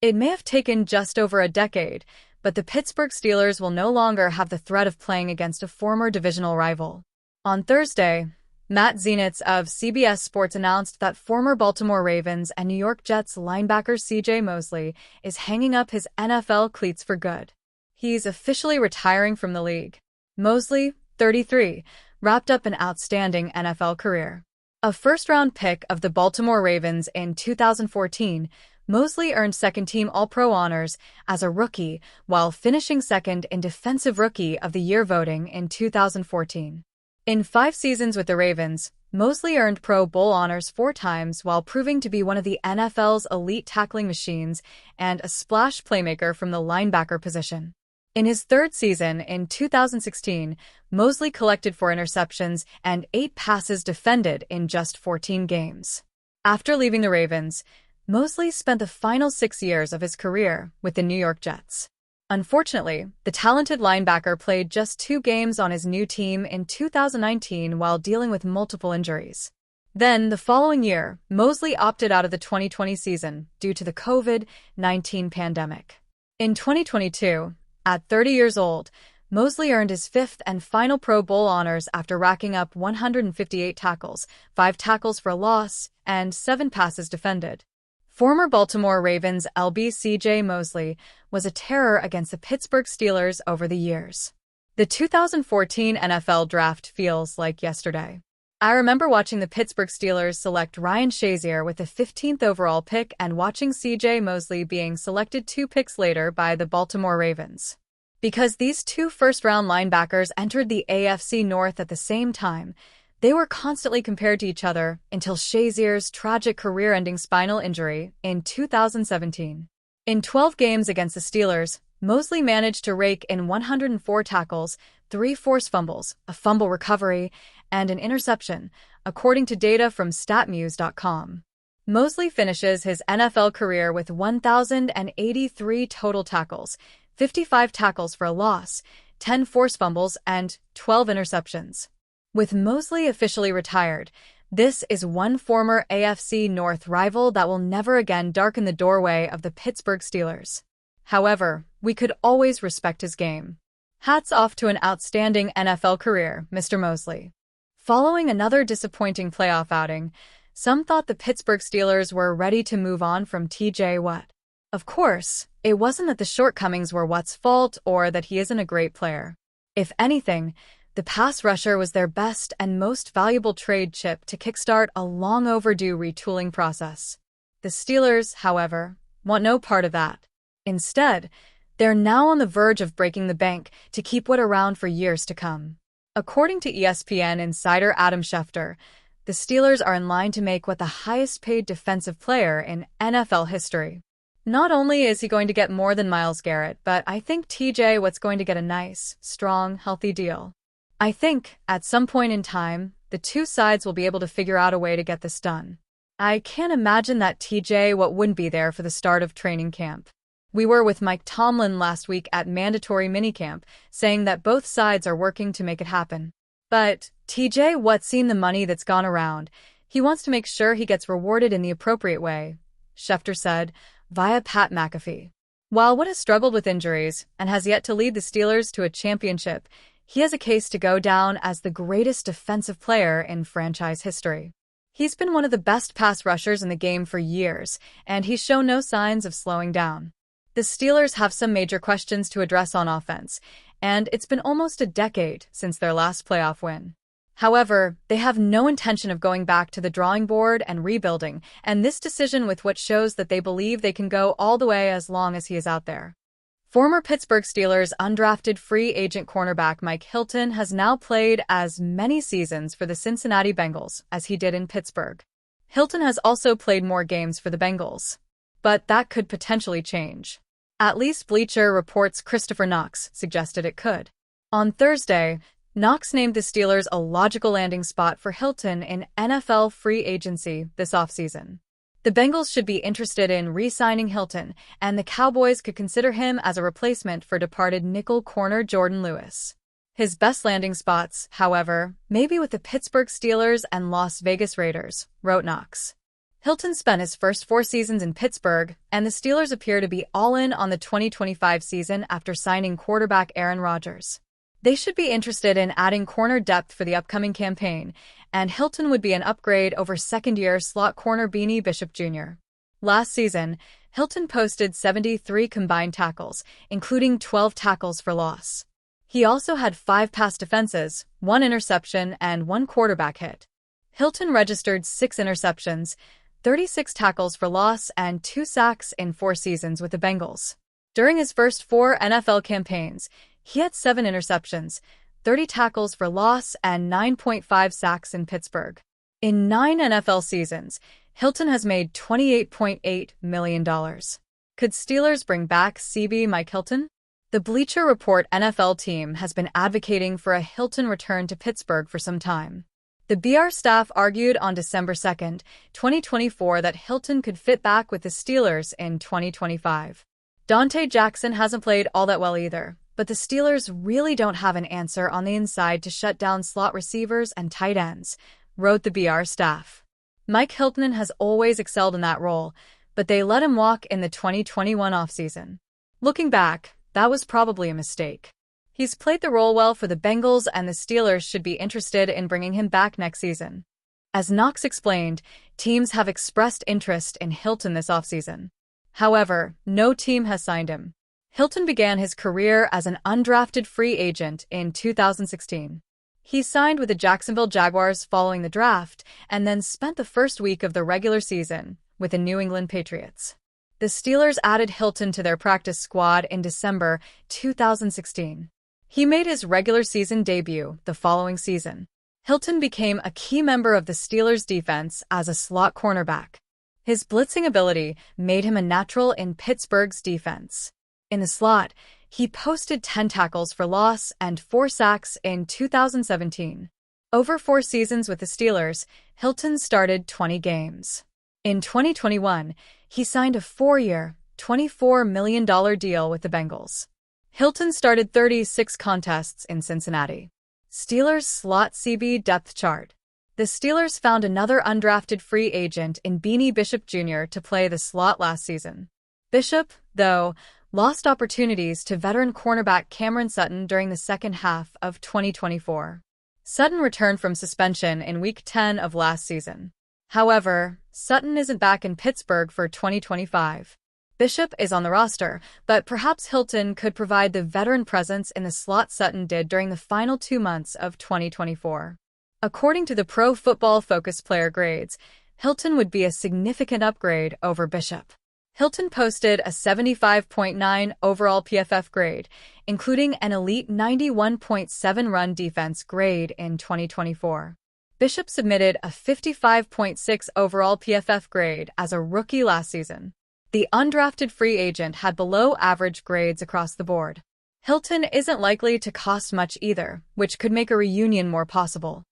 It may have taken just over a decade, but the Pittsburgh Steelers will no longer have the threat of playing against a former divisional rival. On Thursday, Matt Zenitz of CBS Sports announced that former Baltimore Ravens and New York Jets linebacker C.J. Mosley is hanging up his NFL cleats for good. He's officially retiring from the league. Mosley, 33, wrapped up an outstanding NFL career. A first-round pick of the Baltimore Ravens in 2014, Mosley earned second-team All-Pro honors as a rookie while finishing second in Defensive Rookie of the Year voting in 2014. In 5 seasons with the Ravens, Mosley earned Pro Bowl honors 4 times while proving to be one of the NFL's elite tackling machines and a splash playmaker from the linebacker position. In his 3rd season, in 2016, Mosley collected 4 interceptions and 8 passes defended in just 14 games. After leaving the Ravens, Mosley spent the final 6 years of his career with the New York Jets. Unfortunately, the talented linebacker played just 2 games on his new team in 2019 while dealing with multiple injuries. Then, the following year, Mosley opted out of the 2020 season due to the COVID-19 pandemic. In 2022, at 30 years old, Mosley earned his 5th and final Pro Bowl honors after racking up 158 tackles, 5 tackles for loss, and 7 passes defended. Former Baltimore Ravens LB C.J. Mosley was a terror against the Pittsburgh Steelers over the years. The 2014 NFL Draft feels like yesterday. I remember watching the Pittsburgh Steelers select Ryan Shazier with the 15th overall pick and watching C.J. Mosley being selected 2 picks later by the Baltimore Ravens. Because these 2 first-round linebackers entered the AFC North at the same time, they were constantly compared to each other until Shazier's tragic career-ending spinal injury in 2017. In 12 games against the Steelers, Mosley managed to rake in 104 tackles, 3 forced fumbles, a fumble recovery, and an interception, according to data from StatMuse.com. Mosley finishes his NFL career with 1,083 total tackles, 55 tackles for a loss, 10 forced fumbles, and 12 interceptions. With Mosley officially retired, this is one former AFC North rival that will never again darken the doorway of the Pittsburgh Steelers. However, we could always respect his game. Hats off to an outstanding NFL career, Mr. Mosley. Following another disappointing playoff outing, some thought the Pittsburgh Steelers were ready to move on from T.J. Watt. Of course, it wasn't that the shortcomings were Watt's fault or that he isn't a great player. If anything, the pass rusher was their best and most valuable trade chip to kickstart a long-overdue retooling process. The Steelers, however, want no part of that. Instead, they're now on the verge of breaking the bank to keep Watt around for years to come. According to ESPN insider Adam Schefter, the Steelers are in line to make Watt the highest-paid defensive player in NFL history. Not only is he going to get more than Myles Garrett, but I think T.J. Watt's going to get a nice, strong, healthy deal. I think, at some point in time, the 2 sides will be able to figure out a way to get this done. I can't imagine that T.J. Watt wouldn't be there for the start of training camp. We were with Mike Tomlin last week at mandatory minicamp, saying that both sides are working to make it happen. But T.J. Watt's seen the money that's gone around. He wants to make sure he gets rewarded in the appropriate way, Schefter said, via Pat McAfee. While Watt has struggled with injuries and has yet to lead the Steelers to a championship, he has a case to go down as the greatest defensive player in franchise history. He's been one of the best pass rushers in the game for years, and he's shown no signs of slowing down. The Steelers have some major questions to address on offense, and it's been almost a decade since their last playoff win. However, they have no intention of going back to the drawing board and rebuilding, and this decision with Watt shows that they believe they can go all the way as long as he is out there. Former Pittsburgh Steelers undrafted free agent cornerback Mike Hilton has now played as many seasons for the Cincinnati Bengals as he did in Pittsburgh. Hilton has also played more games for the Bengals. But that could potentially change. At least Bleacher Report's Christopher Knox suggested it could. On Thursday, Knox named the Steelers a logical landing spot for Hilton in NFL free agency this offseason. The Bengals should be interested in re-signing Hilton, and the Cowboys could consider him as a replacement for departed nickel corner Jordan Lewis. His best landing spots, however, may be with the Pittsburgh Steelers and Las Vegas Raiders, wrote Knox. Hilton spent his first 4 seasons in Pittsburgh, and the Steelers appear to be all in on the 2025 season after signing quarterback Aaron Rodgers. They should be interested in adding corner depth for the upcoming campaign, and Hilton would be an upgrade over second-year slot corner Beanie Bishop Jr. Last season, Hilton posted 73 combined tackles, including 12 tackles for loss. He also had 5 pass defenses, 1 interception, and 1 quarterback hit. Hilton registered 6 interceptions, 36 tackles for loss, and 2 sacks in 4 seasons with the Bengals. During his first 4 NFL campaigns, he had 7 interceptions, 30 tackles for loss, and 9.5 sacks in Pittsburgh. In 9 NFL seasons, Hilton has made $28.8 million. Could Steelers bring back CB Mike Hilton? The Bleacher Report NFL team has been advocating for a Hilton return to Pittsburgh for some time. The BR staff argued on December 2, 2024 that Hilton could fit back with the Steelers in 2025. Dante Jackson hasn't played all that well either, but the Steelers really don't have an answer on the inside to shut down slot receivers and tight ends, wrote the BR staff. Mike Hilton has always excelled in that role, but they let him walk in the 2021 offseason. Looking back, that was probably a mistake. He's played the role well for the Bengals, and the Steelers should be interested in bringing him back next season. As Knox explained, teams have expressed interest in Hilton this offseason. However, no team has signed him. Hilton began his career as an undrafted free agent in 2016. He signed with the Jacksonville Jaguars following the draft and then spent the first week of the regular season with the New England Patriots. The Steelers added Hilton to their practice squad in December 2016. He made his regular season debut the following season. Hilton became a key member of the Steelers' defense as a slot cornerback. His blitzing ability made him a natural in Pittsburgh's defense. In the slot, he posted 10 tackles for loss and 4 sacks in 2017. Over 4 seasons with the Steelers, Hilton started 20 games. In 2021, he signed a 4-year, $24 million deal with the Bengals. Hilton started 36 contests in Cincinnati. Steelers slot CB depth chart. The Steelers found another undrafted free agent in Beanie Bishop Jr. to play the slot last season. Bishop, though, lost opportunities to veteran cornerback Cameron Sutton during the second half of 2024. Sutton returned from suspension in Week 10 of last season. However, Sutton isn't back in Pittsburgh for 2025. Bishop is on the roster, but perhaps Hilton could provide the veteran presence in the slot Sutton did during the final 2 months of 2024. According to the Pro Football Focus player grades, Hilton would be a significant upgrade over Bishop. Hilton posted a 75.9 overall PFF grade, including an elite 91.7 run defense grade in 2024. Bishop submitted a 55.6 overall PFF grade as a rookie last season. The undrafted free agent had below-average grades across the board. Hilton isn't likely to cost much either, which could make a reunion more possible.